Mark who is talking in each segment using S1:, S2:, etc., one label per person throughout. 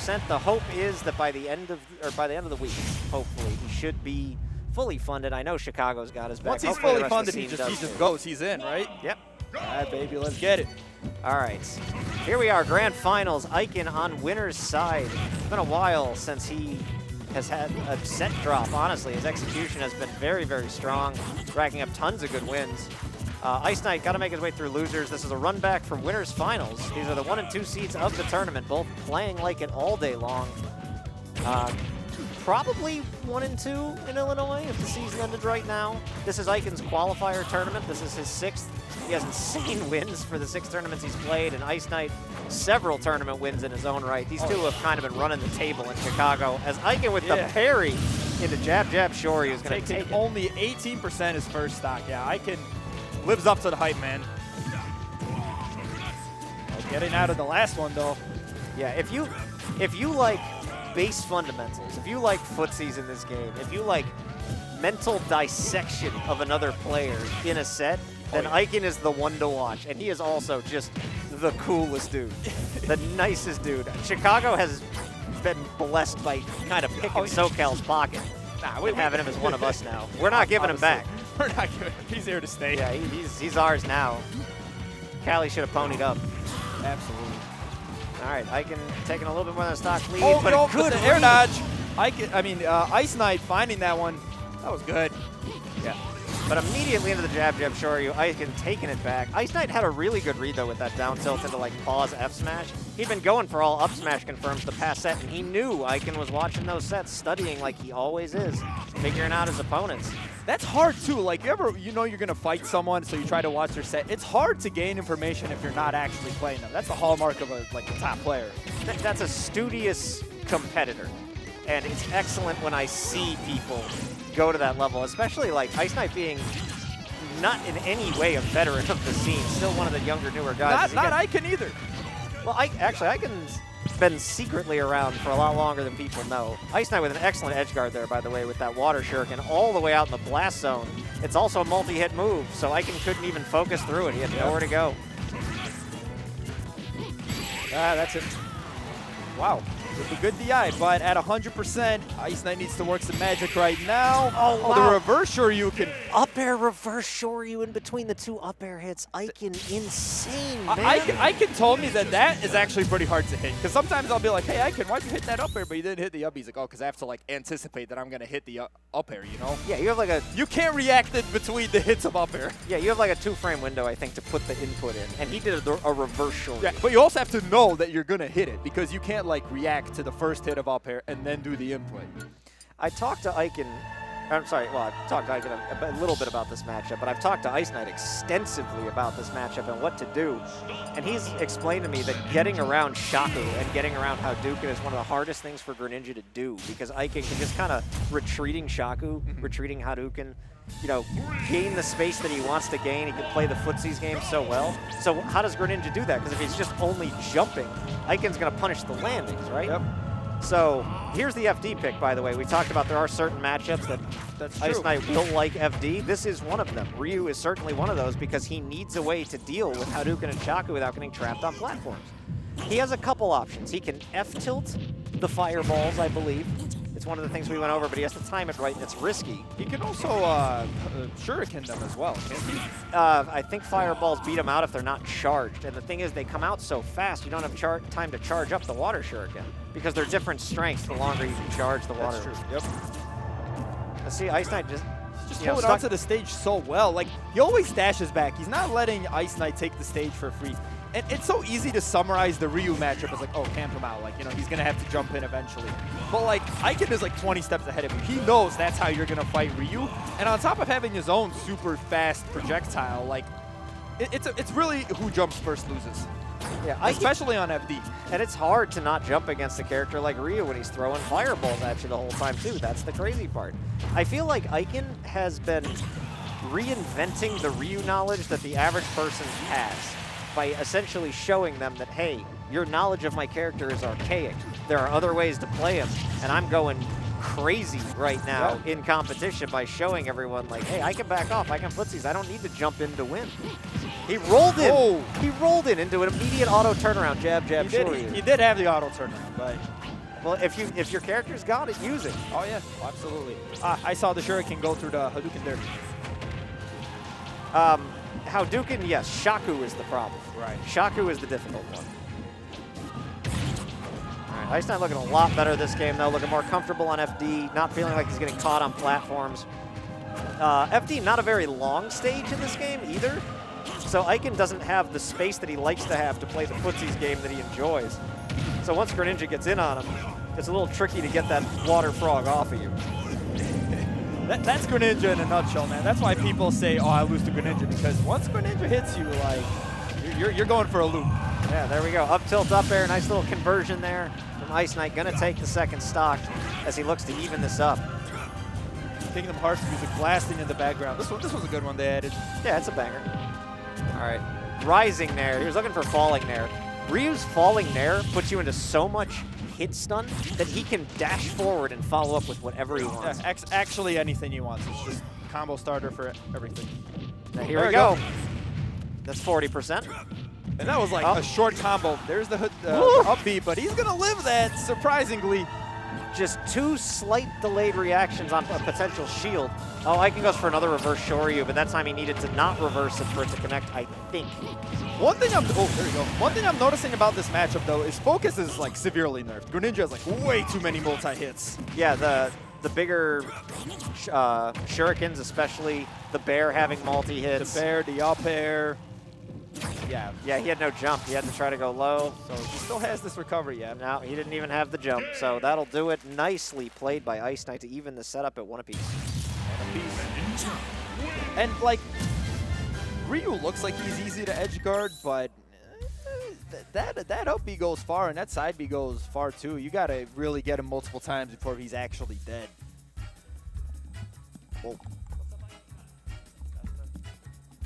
S1: 100%. The hope is that by the end of the week, hopefully, he should be fully funded. I know Chicago's got his back.
S2: Once he's fully funded, he just goes. He's in, right?
S1: Yep.
S2: All right, baby, let's get it.
S1: All right, here we are, grand finals. Ikan on winner's side. It's been a while since he has had a set drop, honestly. His execution has been very, very strong, racking up tons of good wins. IceKnight got to make his way through losers. This is a run back from winners finals. These are the 1 and 2 seeds of the tournament, both playing like it all day long. Probably 1 and 2 in Illinois if the season ended right now. This is Ikan's qualifier tournament. This is his 6th. He has insane wins for the 6 tournaments he's played, and IceKnight several tournament wins in his own right. These two have kind of been running the table in Chicago, as Ikan with the parry into jab, jab, Shorey is going to take it.
S2: Only 18% his first stock. Yeah, Ikan lives up to the hype, man. Getting out of the last one, though.
S1: Yeah, if you like base fundamentals, if you like footsies in this game, if you like mental dissection of another player in a set, then Ikan is the one to watch. And he is also just the coolest dude, the nicest dude. Chicago has been blessed by kind of picking SoCal's pocket. Nah, we're having him as one of us now. We're not giving him back.
S2: We're not giving him. He's here to stay.
S1: Yeah, he's ours now. Cali should have ponied up.
S2: Absolutely.
S1: All right, Ikan taking a little bit more than a stock lead,
S2: but a good air dodge. IceKnight finding that one. That was good.
S1: Yeah. But immediately into the jab, jab, Shoryu, Ikan taking it back. IceKnight had a really good read, though, with that down tilt into, like, pause F smash. He'd been going for all up smash confirms the past set, and he knew Ikan was watching those sets, studying like he always is, figuring out his opponents.
S2: That's hard, too. Like, you know you're going to fight someone, so you try to watch their set. It's hard to gain information if you're not actually playing them. That's the hallmark of a top player.
S1: That's a studious competitor, and it's excellent when I see people go to that level, especially like IceKnight being not in any way a veteran of the scene, still one of the younger, newer guys.
S2: Not Ikan either.
S1: Well, actually, Ikan's been secretly around for a lot longer than people know. IceKnight with an excellent edge guard there, by the way, with that water shuriken all the way out in the blast zone. It's also a multi-hit move, so Ikan couldn't even focus through it. He had nowhere to go.
S2: That's it. Wow. With a good DI, but at 100%, IceKnight needs to work some magic right now.
S1: Oh, wow.
S2: The reverse Shoryuken.
S1: Up air, reverse Shoryu in between the 2 up air hits. Ikan, insane, man.
S2: Ikan told me that is actually pretty hard to hit. Because sometimes I'll be like, hey, Ikan, why'd you hit that up air, but you didn't hit the up? He's like, oh, because I have to like anticipate that I'm going to hit the up air, you know?
S1: Yeah, you have like a...
S2: You can't react in between the hits of up air.
S1: Yeah, you have like a 2-frame window, I think, to put the input in. And he did a reverse Shoryu.
S2: Yeah, but you also have to know that you're going to hit it, because you can't like react to the first hit of up air and then do the input.
S1: I talked to Ikan, I'm sorry, well, I've talked to Ikan a little bit about this matchup, but I've talked to IceKnight extensively about this matchup and what to do. And he's explained to me that getting around Shaku and getting around Hadouken is one of the hardest things for Greninja to do, because Ikan can just kind of retreating Shaku, retreating Hadouken, you know, gain the space that he wants to gain. He can play the footsies game so well. So how does Greninja do that? Because if he's just only jumping, Ikan's going to punish the landings, right?
S2: Yep.
S1: So here's the FD pick, by the way. We talked about there are certain matchups that IceKnight will like FD. This is one of them. Ryu is certainly one of those because he needs a way to deal with Hadouken and Shaku without getting trapped on platforms. He has a couple options. He can F-tilt the fireballs, I believe. It's one of the things we went over, but he has to time it right, and it's risky.
S2: He can also shuriken them as well, can't he?
S1: I think fireballs beat them out if they're not charged. And the thing is, they come out so fast, you don't have time to charge up the water shuriken, because they're different strengths the longer you can charge the water.
S2: That's true, yep.
S1: Let's see, IceKnight just
S2: holding onto the stage so well. Like, he always dashes back. He's not letting IceKnight take the stage for free. And it's so easy to summarize the Ryu matchup as like, oh, camp him out. Like, you know, he's going to have to jump in eventually. But like, Ikan is like 20 steps ahead of you. He knows that's how you're going to fight Ryu. And on top of having his own super fast projectile, like, it's really who jumps first loses.
S1: Yeah,
S2: especially on FD.
S1: And it's hard to not jump against a character like Ryu when he's throwing fireballs at you the whole time, too. That's the crazy part. I feel like Ikan has been reinventing the Ryu knowledge that the average person has, by essentially showing them that, hey, your knowledge of my character is archaic. There are other ways to play him, and I'm going crazy right now in competition by showing everyone, like, hey, I can back off, I can footsies, I don't need to jump in to win. He rolled in.
S2: Oh.
S1: He rolled in into an immediate auto turnaround. Jab, jab,
S2: He did have the auto turnaround, but
S1: well, if your character's got it, use it.
S2: oh yeah, absolutely. I saw the Shuriken go through the Hadouken there.
S1: Hadouken, yes. Shaku is the problem.
S2: Right.
S1: Shaku is the difficult one. All right, IceKnight looking a lot better this game, though. Looking more comfortable on FD, not feeling like he's getting caught on platforms. FD, not a very long stage in this game either. So Ikan doesn't have the space that he likes to have to play the footsies game that he enjoys. So once Greninja gets in on him, it's a little tricky to get that water frog off of you.
S2: That's Greninja in a nutshell, man. That's why people say, oh, I lose to Greninja, because once Greninja hits you, like, you're going for a loop.
S1: Yeah, there we go. Up tilt, up air. Nice little conversion there from IceKnight. Gonna take the second stock as he looks to even this up.
S2: Kingdom Hearts music blasting in the background. This was a good one they added.
S1: Yeah, it's a banger. All right, rising there. He was looking for falling there. Ryu's falling there puts you into so much hit stun that he can dash forward and follow up with whatever he wants.
S2: Yeah, actually anything he wants. It's just combo starter for everything.
S1: Now here we go. That's 40%.
S2: And that was like a short combo. There's the up B, but he's gonna live that, surprisingly.
S1: Just 2 slight delayed reactions on a potential shield. Oh, Ikan goes for another reverse Shoryu, but that time he needed to not reverse it for it to connect, I think.
S2: One thing One thing I'm noticing about this matchup, though, is focus is like severely nerfed. Greninja has like way too many multi-hits.
S1: Yeah, the bigger shurikens, especially the bear having multi-hits.
S2: The bear, the up air. Yeah.
S1: Yeah, he had no jump. He had to try to go low.
S2: So he still has this recovery, yeah.
S1: No, he didn't even have the jump. So that'll do it. Nicely played by IceKnight to even the setup at 1 apiece.
S2: And like, Ryu looks like he's easy to edge guard, but that up B goes far and that side B goes far too. You gotta really get him multiple times before he's actually dead. Whoa.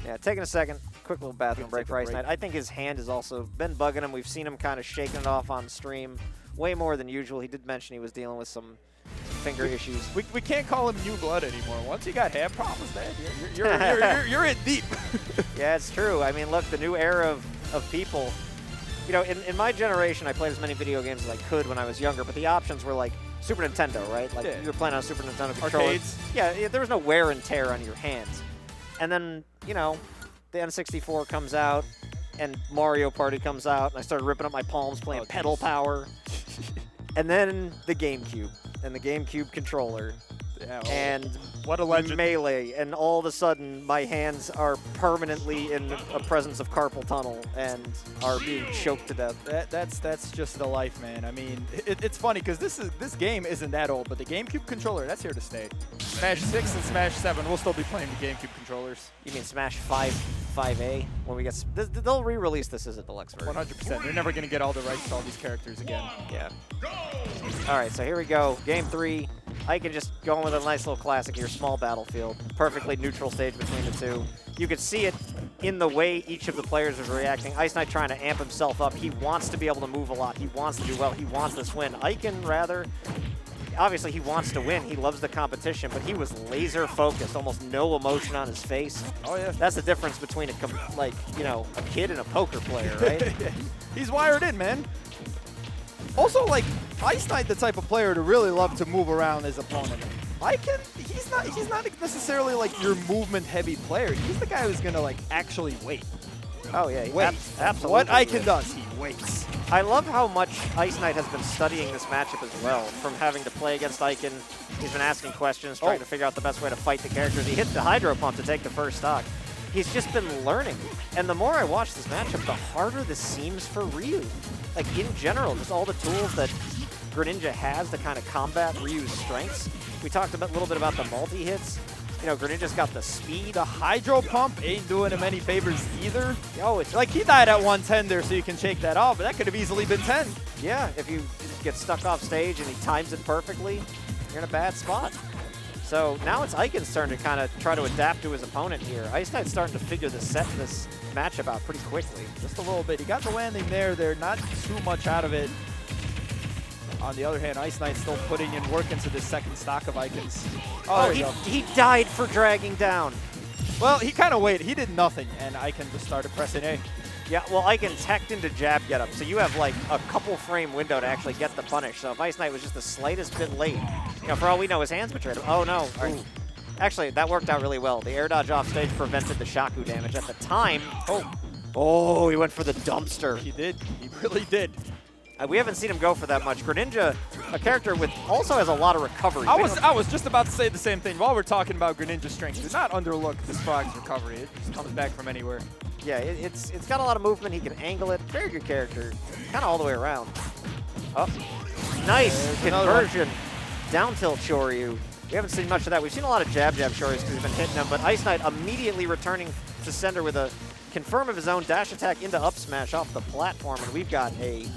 S1: Yeah, taking a second. Quick little bathroom break for IceKnight. I think his hand has also been bugging him. We've seen him kind of shaking it off on stream way more than usual. He did mention he was dealing with some finger issues.
S2: We can't call him new blood anymore. Once you got hand problems, man, you're in deep.
S1: Yeah, it's true. I mean, look, the new era of people. You know, in my generation, I played as many video games as I could when I was younger, but the options were like Super Nintendo, right? Like you were playing on a Super Nintendo controller.
S2: Arcades.
S1: Yeah, there was no wear and tear on your hands. And then, you know, the N64 comes out, and Mario Party comes out, and I started ripping up my palms playing Pedal Power. And then the GameCube, and the GameCube controller.
S2: Yeah,
S1: and
S2: what a legend.
S1: Melee, and all of a sudden my hands are permanently in a presence of carpal tunnel and are being choked to death.
S2: That's just the life, man. I mean, it's funny because this game isn't that old, but the GameCube controller, that's here to stay. Smash 6 and Smash 7, we'll still be playing the GameCube controllers.
S1: You mean Smash 5A when we get? They'll re-release this as a deluxe version.
S2: 100%. They're never gonna get all the rights to all these characters again.
S1: Yeah. All right, so here we go. Game 3. Ikan just going with a nice little classic here, small battlefield. Perfectly neutral stage between the two. You could see it in the way each of the players was reacting. IceKnight trying to amp himself up. He wants to be able to move a lot. He wants to do well. He wants this win. Ikan, rather, obviously he wants to win. He loves the competition, but he was laser focused, almost no emotion on his face.
S2: Oh, yeah.
S1: That's the difference between a kid and a poker player, right?
S2: He's wired in, man. Also, like, IceKnight, the type of player to really love to move around his opponent. Ikan, he's not necessarily like your movement-heavy player. He's the guy who's gonna like actually wait.
S1: Oh yeah,
S2: wait.
S1: Absolutely.
S2: What Ikan does, he waits.
S1: I love how much IceKnight has been studying this matchup as well. From having to play against Ikan, he's been asking questions, trying to figure out the best way to fight the characters. He hit the Hydro Pump to take the first stock. He's just been learning. And the more I watch this matchup, the harder this seems for Ryu. Like, in general, just all the tools that Greninja has to kind of combat Ryu's strengths. We talked a little bit about the multi-hits. You know, Greninja's got the speed.
S2: The Hydro Pump ain't doing him any favors either.
S1: Oh, it's
S2: like he died at 110 there, so you can shake that off, but that could have easily been 10.
S1: Yeah, if you get stuck off stage and he times it perfectly, you're in a bad spot. So now it's Ikan's turn to kind of try to adapt to his opponent here. IceKnight's starting to figure this matchup out pretty quickly.
S2: Just a little bit. He got the landing there. They're not too much out of it. On the other hand, IceKnight's still putting in work into this second stock of Ikan's.
S1: Oh, he died for dragging down.
S2: Well, he kind of waited. He did nothing, and Ikan just started pressing A.
S1: Yeah, well, Ikan teched into jab get up, so you have like a couple frame window to actually get the punish. So if IceKnight was just the slightest bit late, you know, for all we know, his hands betrayed him. Oh no. Actually, that worked out really well. The air dodge off stage prevented the Shaku damage. At the time, oh, he went for the dumpster.
S2: He did. He really did.
S1: We haven't seen him go for that much. Greninja, a character with also has a lot of recovery.
S2: I was just about to say the same thing. While we're talking about Greninja's strength, do not underlook this frog's recovery. It just comes back from anywhere.
S1: Yeah, it's got a lot of movement. He can angle it. Very good character. Kind of all the way around. Oh, nice conversion. Down tilt Shoryu. We haven't seen much of that. We've seen a lot of jab Shoryus because he's been hitting them, but IceKnight immediately returning to sender with a confirm of his own dash attack into up smash off the platform, and we've got a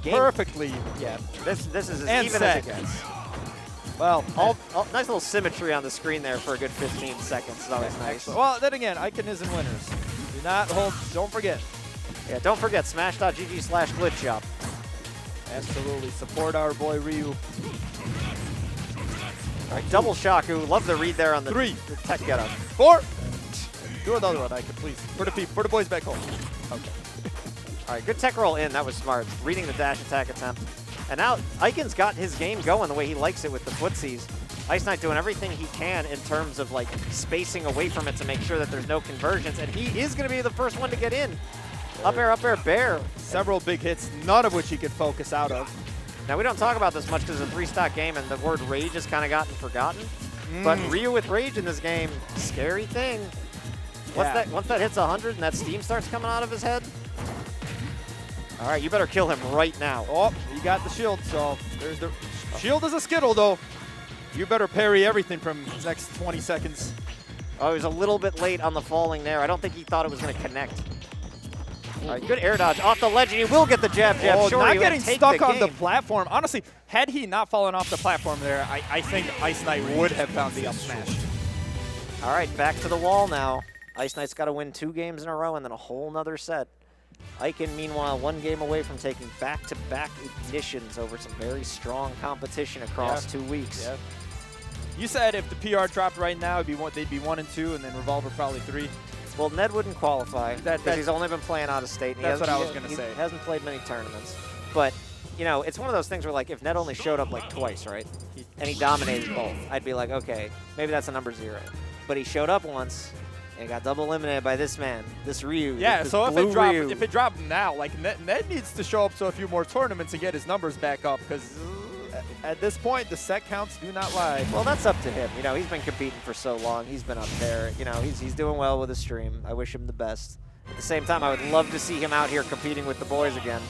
S1: game.
S2: Perfectly.
S1: Yeah, this is as even as it gets.
S2: Well,
S1: nice little symmetry on the screen there for a good 15 seconds. It's always nice.
S2: Well, then again, Ikan is in winners. Do not hold, don't forget.
S1: Yeah, don't forget, smash.gg/glitchshop.
S2: Absolutely, support our boy Ryu.
S1: All right, double Shaku. Love the read there on the, the tech get up.
S2: 4. Do another one, Ikan, please. For the boys back home. Okay.
S1: All right, good tech roll in. That was smart. Reading the dash attack attempt. And now Ikan's got his game going the way he likes it with the footsies. IceKnight doing everything he can in terms of like spacing away from it to make sure that there's no conversions. And he is going to be the first one to get in. Up air, bear.
S2: Several big hits, none of which he could focus out of.
S1: Now, we don't talk about this much because it's a 3-stock game and the word rage has kind of gotten forgotten. But Ryu with rage in this game, scary thing. Once that hits 100 and that steam starts coming out of his head, all right, you better kill him right now.
S2: Oh, you got the shield, so there's the shield is a skittle, though. You better parry everything from the next 20 seconds.
S1: Oh, he was a little bit late on the falling there. I don't think he thought it was going to connect. All right, good air dodge off the ledge, and he will get the jab.
S2: Oh, not getting stuck on the platform. Honestly, had he not fallen off the platform there, I think IceKnight would have found the up smash.
S1: All right, back to the wall now. IceKnight's got to win 2 games in a row and then a whole nother set. Ikan, meanwhile, 1 game away from taking back-to-back ignitions over some very strong competition across 2 weeks.
S2: Yeah. You said if the PR dropped right now, they'd be 1 and 2, and then Revolver probably 3.
S1: Well, Ned wouldn't qualify because he's only been playing out of state. And
S2: that's what I was going to say.
S1: He hasn't played many tournaments. But, you know, it's one of those things where, like, if Ned only showed up, like, twice, right, and he dominated both, I'd be like, okay, maybe that's a number 0. But he showed up once and got double eliminated by this man, this Ryu.
S2: Yeah,
S1: this
S2: so
S1: Ryu.
S2: if it dropped now, like, Ned needs to show up to a few more tournaments and get his numbers back up because at this point, the set counts do not lie.
S1: Well, that's up to him. You know, he's been competing for so long. He's been up there. You know, he's doing well with his stream. I wish him the best. At the same time, I would love to see him out here competing with the boys again.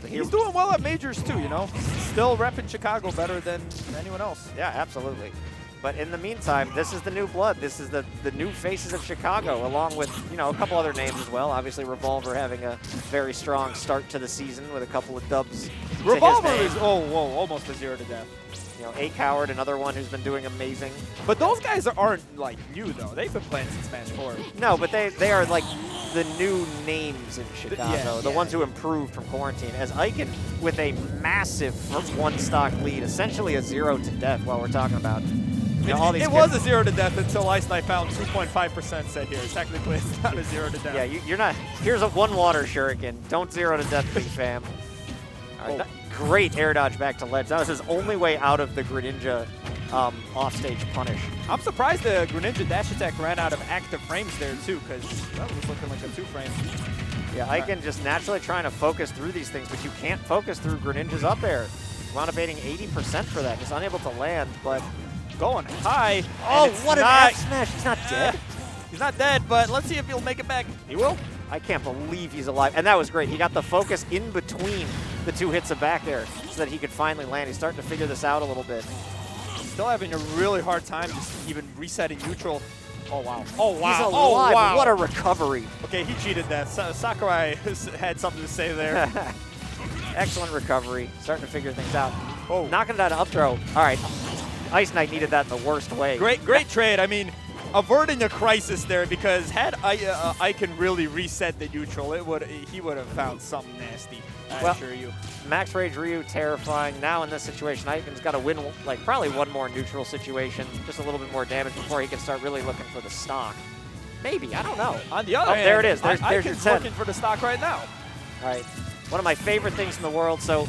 S2: He's doing well at majors too, you know. Still repping Chicago better than anyone else.
S1: Yeah, absolutely. But in the meantime, this is the new blood. This is the new faces of Chicago, along with, you know, a couple other names as well. Obviously, Revolver having a very strong start to the season with a couple of dubs.
S2: Revolver is, almost a 0 to death.
S1: You know, A Coward, another one who's been doing amazing.
S2: But those guys aren't, like, new, though. They've been playing since Smash 4.
S1: No, but they are, like, the new names in Chicago, the ones who improved from quarantine. As Ikan with a massive 1-stock lead, essentially a 0 to death while we're talking about. You know,
S2: it was a 0 to death until IceKnight found 2.5% set here. Technically, it's not a 0 to death.
S1: Yeah, you're not. Here's a 1 water shuriken. Don't 0 to death me, fam. All right, great air dodge back to ledge. That was his only way out of the Greninja offstage punish.
S2: I'm surprised the Greninja dash attack ran out of active frames there, too, because that was looking like a 2-frame.
S1: Yeah, Ikan just naturally trying to focus through these things, but you can't focus through Greninja's up air. Wound up 80% for that. Just unable to land, but
S2: going high.
S1: Oh, what an F smash. He's not dead.
S2: He's not dead, but let's see if he'll make it back. He will.
S1: I can't believe he's alive. And that was great. He got the focus in between the 2 hits of back air so that he could finally land. He's starting to figure this out a little bit.
S2: Still having a really hard time just even resetting neutral. Oh, wow.
S1: Oh, wow. He's alive. Oh, wow. What a recovery.
S2: Okay, he cheated that. Sakurai had something to say there.
S1: Excellent recovery. Starting to figure things out.
S2: Oh.
S1: Knocking it out of up throw. All right. IceKnight needed that in the worst way.
S2: Great trade. I mean, averting a crisis there, because had Ikan really reset the neutral, he would have found something nasty. I assure you.
S1: Max Rage Ryu, terrifying. Now in this situation, Ikan's got to win like probably one more neutral situation, just a little bit more damage before he can start really looking for the stock. Maybe, I don't know.
S2: On the other hand,
S1: there it is. There's your 10.
S2: Looking for the stock right now.
S1: All right, one of my favorite things in the world. So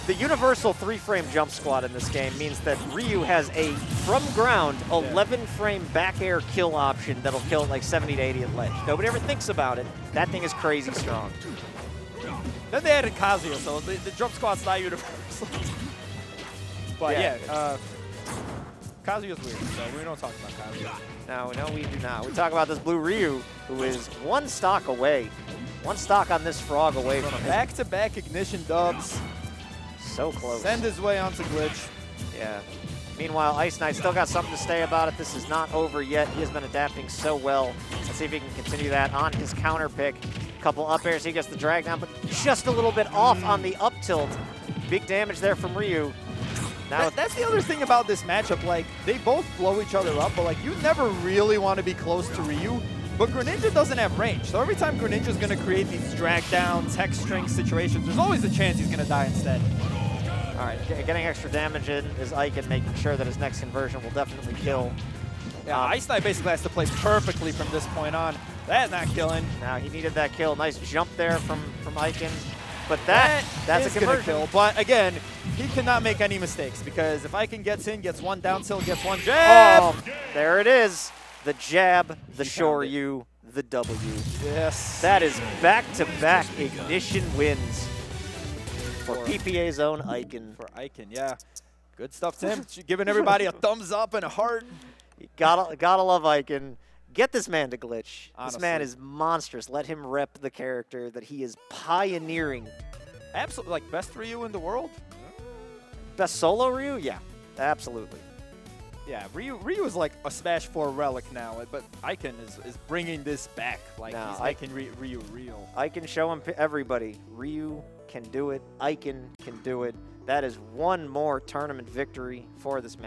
S1: the universal 3-frame jump squat in this game means that Ryu has a from ground 11-frame back air kill option that'll kill like 70 to 80 at ledge. Nobody ever thinks about it. That thing is crazy strong.
S2: Then they added Kazuya, so the jump squat's not universal. But yeah, Kazuya's weird, so we don't talk about Kazuya.
S1: No, we do not. We talk about this blue Ryu, who is one stock away. One stock on this frog away from him.
S2: Back-to-back ignition dubs.
S1: So close.
S2: Send his way onto glitch.
S1: Yeah. Meanwhile, IceKnight still got something to say about it. This is not over yet. He has been adapting so well. Let's see if he can continue that on his counter pick. Couple up airs, he gets the drag down, but just a little bit off on the up tilt. Big damage there from Ryu. Now
S2: that's the other thing about this matchup. Like, they both blow each other up, but like, you never really want to be close to Ryu. But Greninja doesn't have range, so every time Greninja's going to create these drag down, tech string situations, there's always a chance he's going to die instead.
S1: All right, getting extra damage in is Ikan, making sure that his next conversion will definitely kill.
S2: Yeah, IceKnight basically has to play perfectly from this point on. That's not killing.
S1: Now he needed that kill. Nice jump there from Ikan. But that's a conversion.
S2: Kill. But again, he cannot make any mistakes, because if Ikan gets in, gets one down tilt, gets one jab.
S1: Oh, there it is. The jab, the Shoryu, the W.
S2: Yes.
S1: That is back-to-back ignition wins for PPA's own Ikan.
S2: For Ikan, yeah. Good stuff, Tim. Giving everybody a thumbs up and a heart.
S1: You gotta love Ikan. Get this man to glitch.
S2: Honestly.
S1: This man is monstrous. Let him rep the character that he is pioneering.
S2: Absolutely, like best Ryu in the world?
S1: Best solo Ryu? Yeah, absolutely.
S2: Yeah, Ryu is like a Smash 4 relic now, but Ikan is bringing this back. Like,
S1: no,
S2: he's making Ryu real.
S1: Ikan show him everybody. Ryu can do it. Ikan can do it. That is one more tournament victory for this man.